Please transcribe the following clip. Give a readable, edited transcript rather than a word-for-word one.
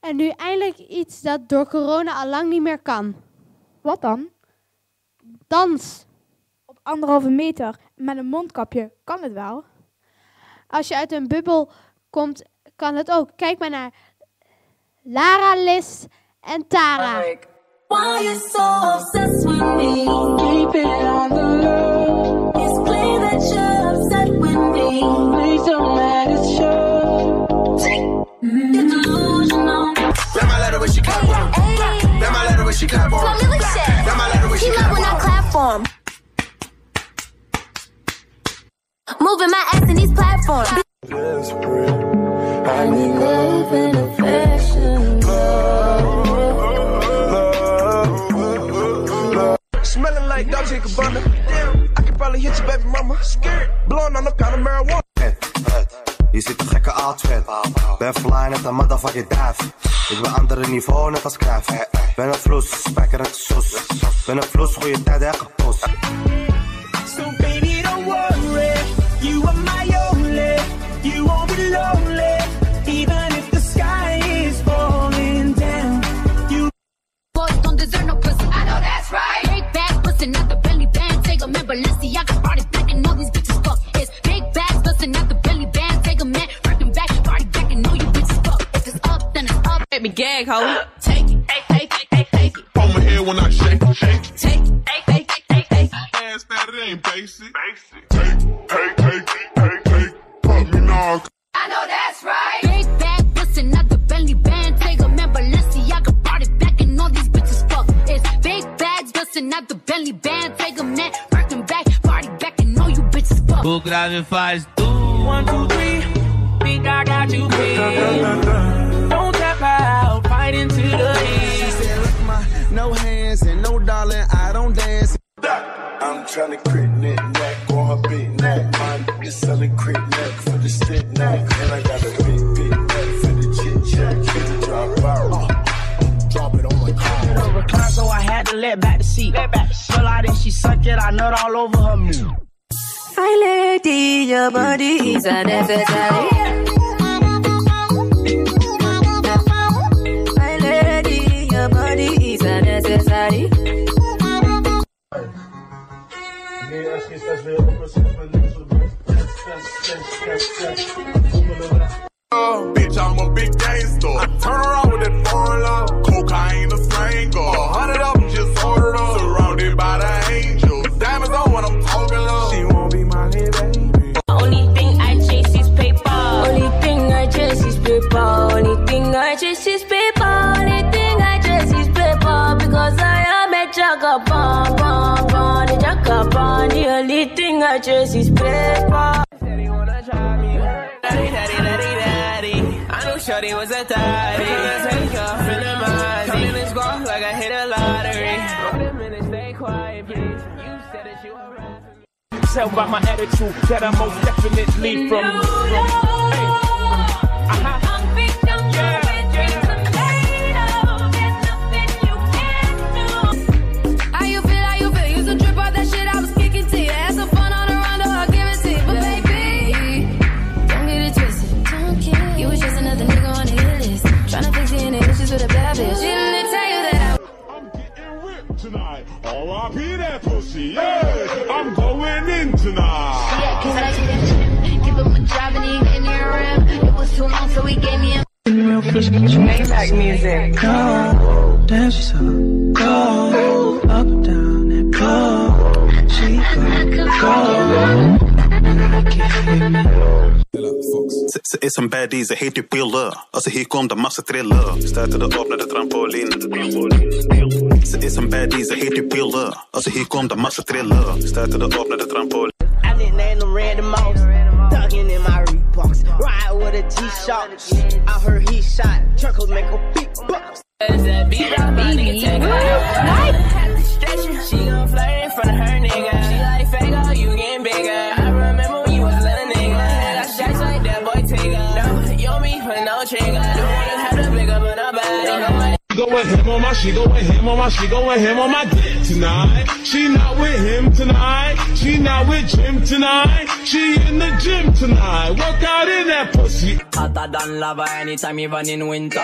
En nu eindelijk iets dat door corona al lang niet meer kan. Wat dan? Dans. Op 1,5 meter met een mondkapje kan het wel. Als je uit een bubbel komt, kan het ook. Kijk maar naar Lara, Liz en Tara. Why you so obsessed with me? Keep it on the low. It's clear that you're upset with me. Please don't let it show. You're delusional. Let my letter when she clap for him. Let my letter when she clap for him. Let my letter when she clap for him. He love when I clap for him. Moving my ass in these platforms. I need love and affection. Smelling like Dolce & Gabbana. Damn, I could probably hit your baby mama. Scared, blowing on a pound of marijuana. Je ziet een gekke outfit. Ben fly net een motherfucking duif. Ik ben andere niveau net als Cruijff. Ben een vloes, spijker uit de soes. Ben een vloes, goeie tijd en gepost. So baby don't worry, you are my only. You won't be lonely, even if the sky is falling down. You Boys don't deserve no pussy. I know that's right. Big bags bustin' out the belly band. Take a man, Balenciaga party back and all these bitches fuck. It's big bags bustin' out the belly band. Take a man, working back, party back and all you bitches fuck. If it's up, then it's up. Let me gag, ho. Take it, take it. On my head when I shake it. Take it, take it. Ass that it ain't basic. Take. Put me now. I know that's right. Big bag bustin' out the belly band. Take a man, Balenciaga party back and all these bitches fuck. It's big bags bustin' out the belly band. Take a man, working back, party back and all you bitches fuck. O grave faz tu. 1, 2, 3. Think I got you beat. Don't tap out, fight into the heat. She said, look, no hands and no darling, I don't dance. I'm tryna crit neck on her big neck. Mine is selling crit neck for the stick neck. And I got a big neck for the chit chat. Get the drop out. Drop it on my car. Recline, so I had to let back the seat. Fell out and she sucked it, I nut all over her mood. Hi lady, your body is unnecessary. My lady, your body is unnecessary. Bitch, I'm a big gangster. I turn around with that foreign love. Cocaine a strangle. 100 of them just ordered up. Surrounded by the angels. Diamonds on when I'm talking love. She won't be my little baby. Only thing I chase is paper. Only thing I chase is paper. Only thing I chase is paper. Only thing I chase is paper. Because I am a jagabon, the jagabon. The only thing I chase is paper. Said he wanna try me. Daddy. I knew Shorty was a thotty. Take off in the mind. Come in and score like I hit a lottery. Wait a minute, stay quiet, please. You said that you were right for me. Tell by my attitude that I'm most definitely from. R.I.P. that pussy, yeah. I'm going in tonight. Yeah, cause I see that shit. Give him a job and he ain't getting here around. It was too long, so he gave me a Maybach music. Go, dance up, go, up, down, and go. She go. Ze is een baddie, ze heet die pillen. Als ze hier komt, dan mag ze trillen. Stuiten erop naar de trampoline. Ze is een baddie, ze heet die pillen. Als ze hier komt, dan mag ze trillen. Stuiten erop naar de trampoline. I didn't name them random mouse. Thugging in my Reeboks. Ride with a G-Shock. I heard he shot. Chuckles make a big box. That beat out, my nigga take her. She gon' flirt in front of her nigga. She like fake, oh, you getting bigger. I remember when you was a little nigga. I got shots like that boy Tigger. No, you don't me for no trigger. Don't wanna have to pick up on nobody. She go with him on my, she go with him on my, she go with him on my dick tonight. She not with him tonight. She not with Jim tonight. She in the gym tonight. Work out in that pussy. Hotter than lava anytime, even in winter.